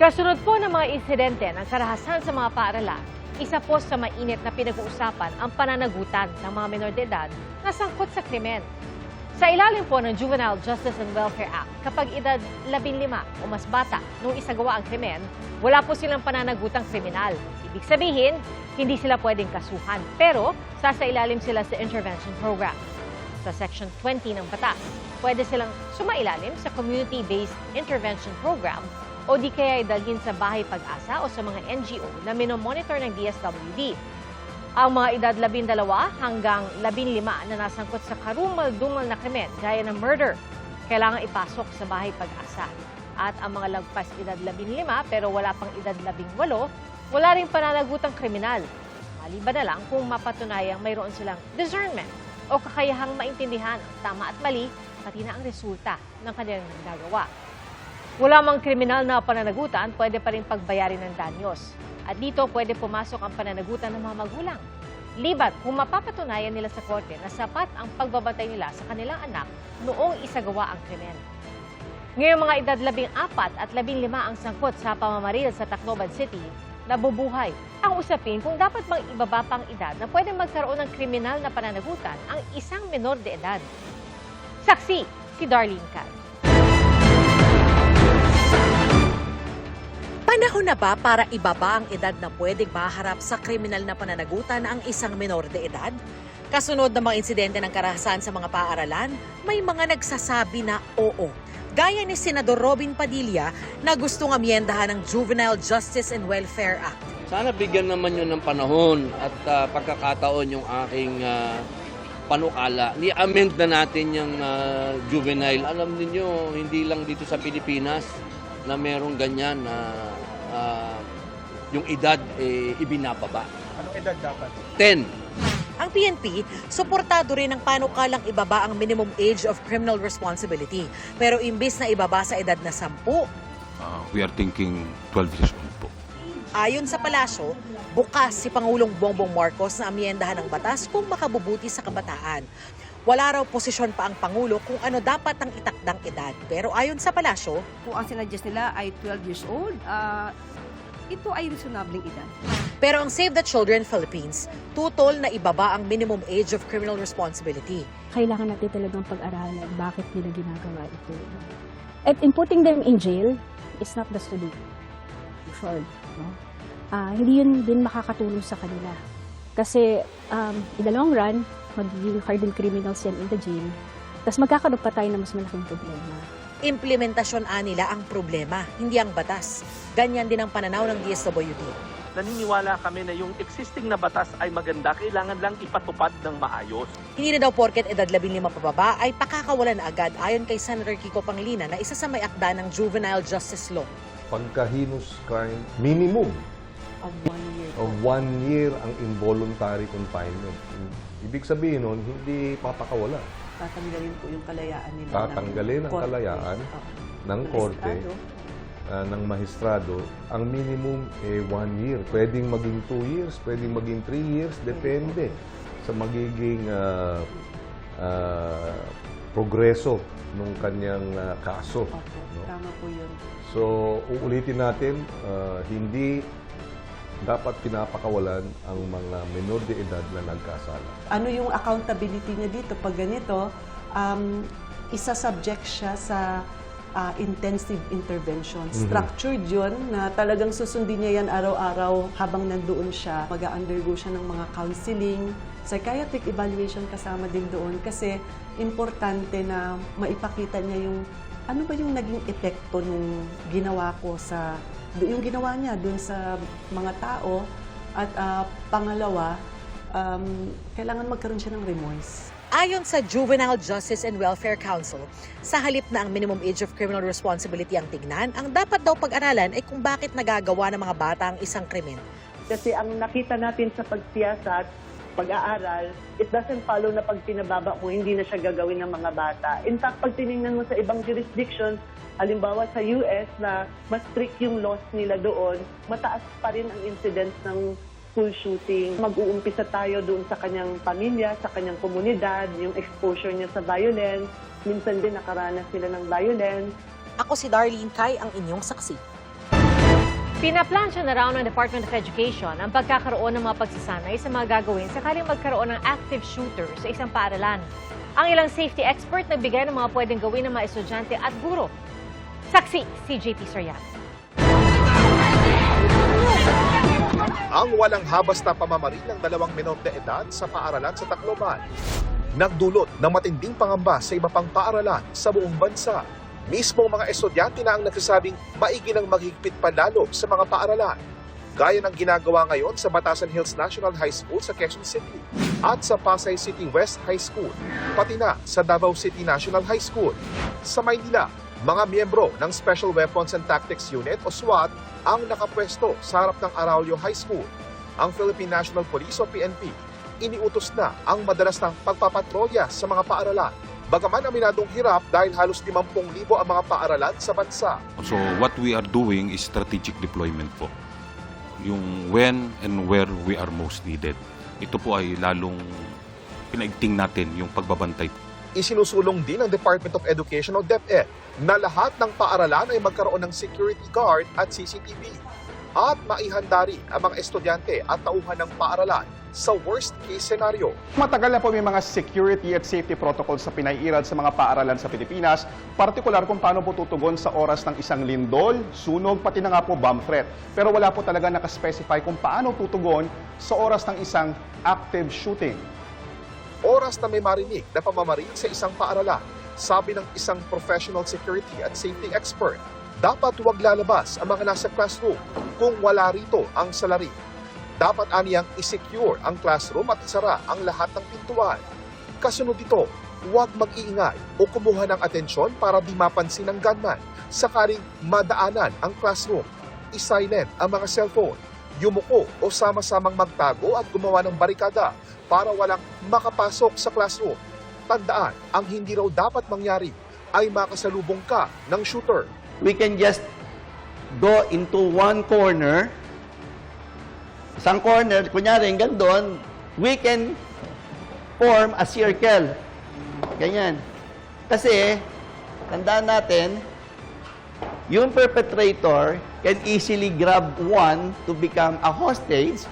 Kasunod po ng mga insidente ng karahasan sa mga paaralan, isa po sa mainit na pinag-uusapan ang pananagutan ng mga menor de edad na sangkot sa krimen. Sa ilalim po ng Juvenile Justice and Welfare Act, kapag edad 15 o mas bata nung isagawa ang krimen, wala po silang pananagutang kriminal. Ibig sabihin, hindi sila pwedeng kasuhan, pero sasailalim sila sa intervention program. Sa Section 20 ng batas, pwede silang sumailalim sa Community-Based Intervention Program o di kaya dalhin sa Bahay Pag-asa o sa mga NGO na minomonitor ng DSWD. Ang mga edad 12 hanggang 15 na nasangkot sa karumal-dumal na krimen gaya ng murder, kailangan ipasok sa Bahay Pag-asa. At ang mga lagpas edad 15 pero wala pang edad 18, wala rin pananagutang kriminal. Maliban na lang kung mapatunayang mayroon silang discernment o kakayahang maintindihan ang tama at mali, pati na ang resulta ng kanilang nagagawa. Wala mang kriminal na pananagutan, pwede pa rin pagbayarin ng danyos. At dito pwede pumasok ang pananagutan ng mga magulang. Libat kung mapapatunayan nila sa korte na sapat ang pagbabantay nila sa kanilang anak noong isagawa ang krimen. Ngayong mga edad 14 at 15 ang sangkot sa pamamaril sa Tacloban City, nabubuhay ang usapin kung dapat bang ibaba pang edad na pwede magkaroon ng kriminal na pananagutan ang isang menor de edad. Saksi, si Darlene Cal. Panahon na ba para ibaba ang edad na pwedeng maharap sa kriminal na pananagutan ang isang menor de edad? Kasunod ng mga insidente ng karahasan sa mga paaralan, may mga nagsasabi na oo. Gaya ni Senador Robin Padilla na gustong amyendahan ng Juvenile Justice and Welfare Act. Sana bigyan naman yun ng panahon at pagkakataon yung aking panukala. Ni-amend na natin yung juvenile. Alam niyo hindi lang dito sa Pilipinas na merong ganyan na yung edad ibinababa. Anong edad dapat? 10. Ang PNP, suportado rin ang panukalang ibaba ang minimum age of criminal responsibility. Pero imbis na ibaba sa edad na 10, we are thinking 12 years old po. ayon sa palasyo, bukas si Pangulong Bongbong Marcos na amyendahan ng batas kung makabubuti sa kabataan. Wala raw posisyon pa ang Pangulo kung ano dapat ang itakdang edad. Pero ayon sa palasyo, kung ang sinadjust nila ay 12 years old, ito ay reasonabling edad. pero ang Save the Children Philippines, tutol na ibaba ang minimum age of criminal responsibility. Kailangan natin talagang pag-aralan bakit nila ginagawa ito. At in putting them in jail is not the solution. Sure, no? Hindi yun din makakatulong sa kanila. Kasi in the long run, magiging hardened criminals yan in the jail. Tapos magkakaroon pa tayo ng mas malaking problema. Implementasyon nila ang problema, hindi ang batas. Ganyan din ang pananaw ng DSWD. Naniniwala kami na yung existing na batas ay maganda, kailangan lang ipatupad ng maayos. Hindi na daw porket edad 15 pababa ay pakakawalan na agad ayon kay Senator Kiko Pangilinan na isa sa may akda ng Juvenile Justice Law. Pagka-heinous crime, minimum Of 1 year. of 1 year ang involuntary confinement. Ibig sabihin nun, hindi papakawala. Tatanggalin po yung kalayaan nila. Tatanggalin ang kalayaan ng korte, ng mahistrado. Ang minimum 1 year. Pwedeng maging 2 years, pwedeng maging 3 years, depende sa magiging progreso ng kanyang kaso. No? Tama po yun. So, uulitin natin, hindi dapat pinapakawalan ang mga menor de edad na nagkasala. Ano yung accountability niya dito? Pag ganito, isa-subject siya sa intensive intervention. Structured yun na talagang susundin niya yan araw-araw habang nandoon siya. Mag-undergo siya ng mga counseling, psychiatric evaluation kasama din doon kasi importante na maipakita niya yung ano ba yung naging epekto nung ginawa ko sa yung ginawa niya dun sa mga tao at pangalawa, kailangan magkaroon siya ng remorse. Ayon sa Juvenile Justice and Welfare Council, sa halip na ang minimum age of criminal responsibility ang tignan, ang dapat daw pag-aralan ay kung bakit nagagawa ng mga bata ang isang krimen. Kasi ang nakita natin sa pagsiyasat, pag-aaral, it doesn't follow na pag pinababa kung hindi na siya gagawin ng mga bata. In fact, pag tinignan mo sa ibang jurisdictions, halimbawa sa US na mas strict yung laws nila doon, mataas pa rin ang incidence ng school shooting. Mag-uumpisa tayo doon sa kanyang pamilya, sa kanyang komunidad, yung exposure niya sa violence. Minsan din nakaranas sila ng violence. Ako si Darlene Kai, ang inyong saksi. Pinaplansya na raw ng Department of Education ang pagkakaroon ng mga pagsasanay sa mga gagawin sakaling magkaroon ng active shooter sa isang paaralan. Ang ilang safety expert nagbigay ng mga pwedeng gawin ng mga estudyante at guro. Saksi si JP Soriano. Ang walang habas na pamamaril ng 2 menor de edad sa paaralan sa Tacloban nagdulot ng matinding pangamba sa iba pang paaralan sa buong bansa. Mismong mga estudyante na ang nagsasabing maigi nang maghigpit pa lalo sa mga paaralan. Gaya ng ginagawa ngayon sa Batasan Hills National High School sa Quezon City at sa Pasay City West High School, pati na sa Davao City National High School. Sa Maynila, mga miyembro ng Special Weapons and Tactics Unit o SWAT ang nakapwesto sa harap ng Araulio High School. Ang Philippine National Police o PNP, iniutos na ang madalas ng pagpapatrolya sa mga paaralan. Bagaman aminadong hirap dahil halos 50,000 ang mga paaralan sa bansa. So what we are doing is strategic deployment po. Yung when and where we are most needed. Ito po ay lalong pinaigting natin yung pagbabantay. Isinusulong din ng Department of Education o DepEd na lahat ng paaralan ay magkaroon ng security guard at CCTV at maihanda rin ang mga estudyante at tauhan ng paaralan sa worst case scenario. Matagal na po may mga security at safety protocols sa pinaiirad sa mga paaralan sa Pilipinas, partikular kung paano po tutugon sa oras ng isang lindol, sunog, pati na nga po bomb threat. Pero wala po talaga nakaspecify kung paano tutugon sa oras ng isang active shooting. Oras na may marinig na pamamaril sa isang paaralan, sabi ng isang professional security at safety expert, dapat huwag lalabas ang mga nasa classroom kung wala rito ang salarin. Dapat aniyang i-secure ang classroom at isara ang lahat ng pintuan. Kasunod dito, huwag mag-iingay o kumuha ng atensyon para di mapansin ng gunman sakaling madaanan ang classroom. I-silent ang mga cellphone, yumuko o sama-samang magtago at gumawa ng barikada para walang makapasok sa classroom. Tandaan, ang hindi raw dapat mangyari ay makasalubong ka ng shooter. We can just go into one corner, isang corner, kunyari hanggang doon, we can form a circle. Ganyan. Kasi, tandaan natin, yung perpetrator can easily grab one to become a hostage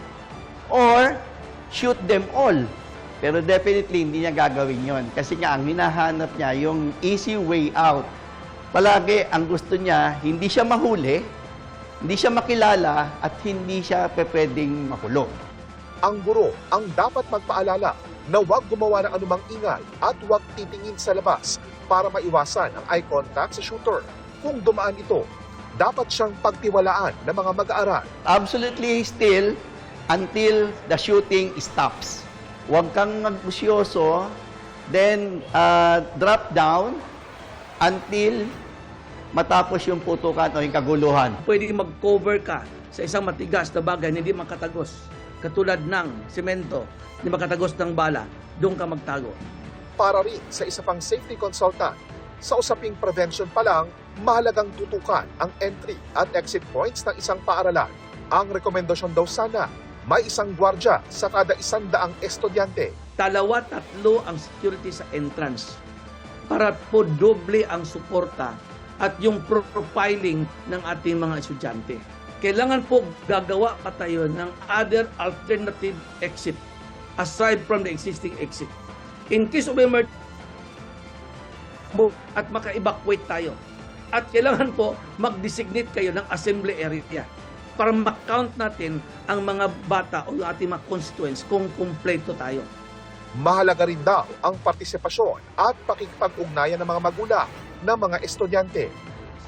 or shoot them all. Pero definitely, hindi niya gagawin yon. Kasi nga, ang hinahanap niya, yung easy way out. Palagi, ang gusto niya, hindi siya mahuli, hindi siya makilala, at hindi siya pwedeng makulong. Ang guro ang dapat magpaalala na huwag gumawa ng anumang ingay at huwag titingin sa labas para maiwasan ang eye contact sa shooter. Kung dumaan ito, dapat siyang pagtiwalaan ng mga mag-aaral. Absolutely still until the shooting stops. Huwag kang magbusyoso, then drop down until matapos yung putukan o yung kaguluhan. Pwede mag-cover ka sa isang matigas na bagay na hindi makatagos. Katulad ng semento, hindi makatagos ng bala, doon ka magtago. Para rin sa isa pang safety consultant, sa usaping prevention pa lang, mahalagang tutukan ang entry at exit points ng isang paaralan. Ang rekomendasyon daw sana, may isang gwardya sa kada 100 estudyante. 2-3 ang security sa entrance para po doble ang suporta at yung profiling ng ating mga estudyante. Kailangan po gagawa pa tayo ng other alternative exit aside from the existing exit. In case of emergency, at maka-evacuate tayo. At kailangan po mag-designate kayo ng assembly area para ma-count natin ang mga bata o ating mga constituents kung kumpleto tayo. Mahalaga rin daw ang partisipasyon at pakikipag-ugnayan ng mga magulang ng mga estudyante.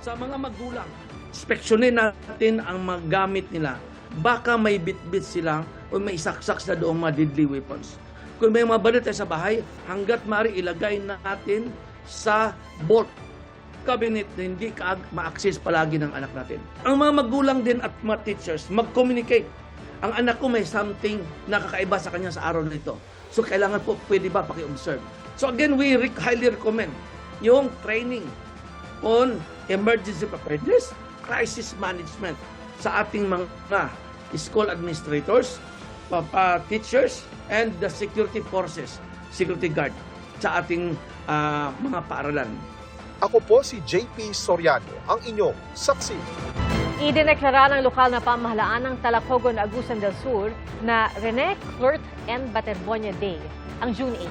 Sa mga magulang, inspeksyonin natin ang mga gamit nila. Baka may bit-bit sila o may saksak na doong mga deadly weapons. Kung may mga baril tayo sa bahay, hanggat maaari ilagay natin sa vault cabinet na hindi ma-access palagi ng anak natin. Ang mga magulang din at mga teachers, mag-communicate. Ang anak ko may something na kakaiba sa kanya sa araw na ito. So, kailangan po, pwede ba paki-observe? So, again, we highly recommend yung training on emergency preparedness, crisis management sa ating mga school administrators, teachers, and the security forces, security guard sa ating mga paaralan. Ako po si JP Soriano, ang inyong saksi. Idineklara ng lokal na pamahalaan ng Talacogon, Agusan del Sur na Rene Clert and Baterbonia Day ang June 8.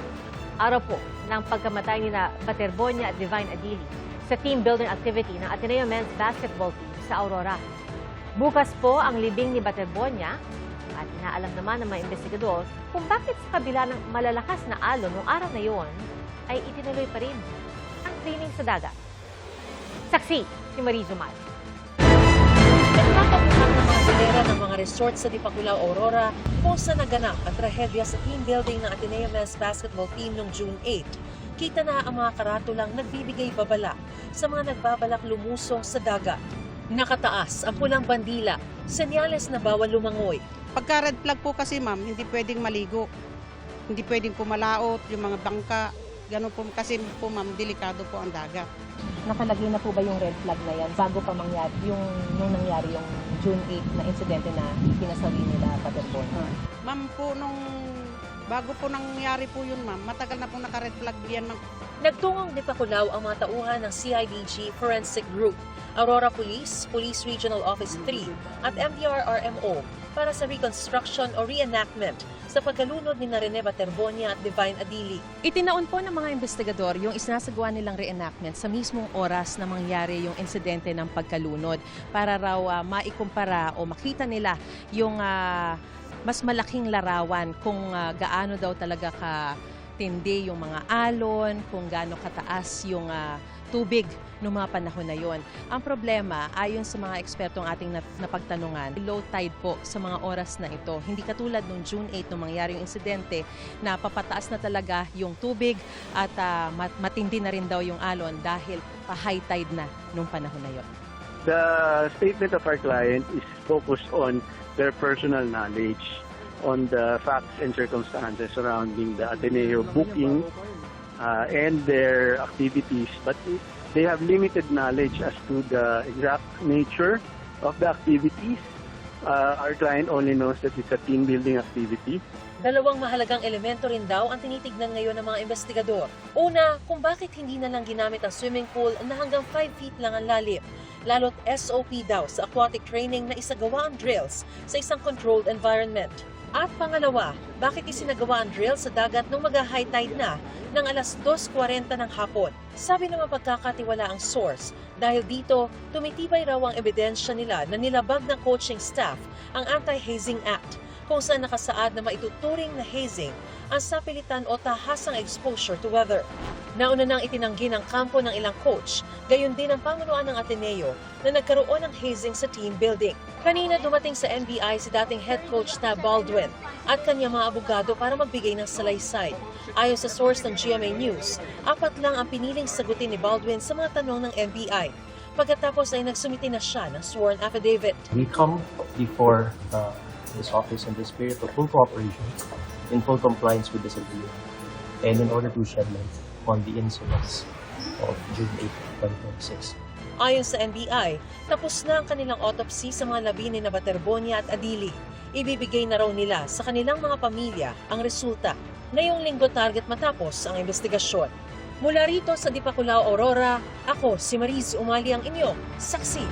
Araw po ng pagkamatay ni na Baterbonia at Divine Adili sa team building activity ng Ateneo Men's Basketball Team sa Aurora. Bukas po ang libing ni Baterbonia at inaalam naman ng mga investigador kung bakit sa kabila ng malalakas na alon noong araw na yon ay itinuloy pa rin ang training sa dagat. Saksi si Marie Zumal. Nagkakabuhan ng mga galera ng mga resort sa Dipakulaw, Aurora kung saan naganap ang trahedya sa team building ng Ateneo Men's Basketball Team noong June 8. Kita na ang mga karatulang nagbibigay babala sa mga nagbabalak lumusong sa dagat. Nakataas ang pulang bandila, senyales na bawal lumangoy. Pagka red flag po kasi ma'am, hindi pwedeng maligo. Hindi pwedeng pumalaot, yung mga bangka. Ganun po kasi po ma'am, delikado po ang dagat. Nakalagay na po ba yung red flag na yan bago pa mangyari, nung nangyari yung June 8 na insidente na pinasawi nila Baterbonia? Ma'am po, bago po nangyari po yun ma'am, matagal na po naka-red flag yan ma'am. Nagtungong Dipakulaw ang mga tauhan ng CIDG Forensic Group, Aurora Police, Police Regional Office 3 at MDR-RMO para sa reconstruction o reenactment sa pagkalunod ni Rene Baterbonia at Divine Adili. Itinaon po ng mga investigador yung isinasagawa nilang reenactment sa mismong oras na mangyari yung insidente ng pagkalunod para raw maikumpara o makita nila yung mas malaking larawan kung gaano daw talaga katindi yung mga alon, kung gaano kataas yung tubig noong mga panahon na yon. Ang problema, ayon sa mga ekspertong ating napagtanungan, low tide po sa mga oras na ito. Hindi katulad noong June 8 nung mangyari yung insidente na papataas na talaga yung tubig at matindi na rin daw yung alon dahil pa-high tide na noong panahon na yon. The statement of our client is focused on their personal knowledge on the facts and circumstances surrounding the Ateneo booking and their activities, but they have limited knowledge as to the exact nature of the activities. Our client only knows that it's a team building activity. Dalawang mahalagang elemento rin daw ang tinitignan ngayon ng mga investigador. Una, kung bakit hindi na lang ginamit ang swimming pool na hanggang 5 feet lang ang lalim. Lalo't SOP daw sa aquatic training na isagawa ang drills sa isang controlled environment. At pangalawa, bakit isinagawa ang drill sa dagat nung mag-high tide na ng alas 2:40 ng hapon? Sabi naman pagkakatiwala ang source, dahil dito tumitibay raw ang ebidensya nila na nilabag ng coaching staff ang Anti-Hazing Act, kung saan nakasaad na maituturing na hazing ang sapilitan o tahasang exposure to weather. Nauna nang itinanggi ng kampo ng ilang coach, gayon din ang pamunuan ng Ateneo na nagkaroon ng hazing sa team building. Kanina dumating sa NBI si dating head coach na Baldwin at kanyang mga abogado para magbigay ng salaysay. Ayon sa source ng GMA News, 4 lang ang piniling sagutin ni Baldwin sa mga tanong ng NBI. Pagkatapos ay nagsumiti na siya ng sworn affidavit. We come before this office in the spirit of full cooperation, in full compliance with this agreement, and in order to shed light on the incidents of June 8, 2026. Ayon sa NBI, tapos na ang kanilang autopsy sa mga labi ni Baterbonia at Adili. Ibibigay na raw nila sa kanilang mga pamilya ang resulta. Ngayong linggo target matapos ang investigasyon. Mula rito sa Dipakulaw, Aurora, ako si Mariz Umali ang inyong saksi.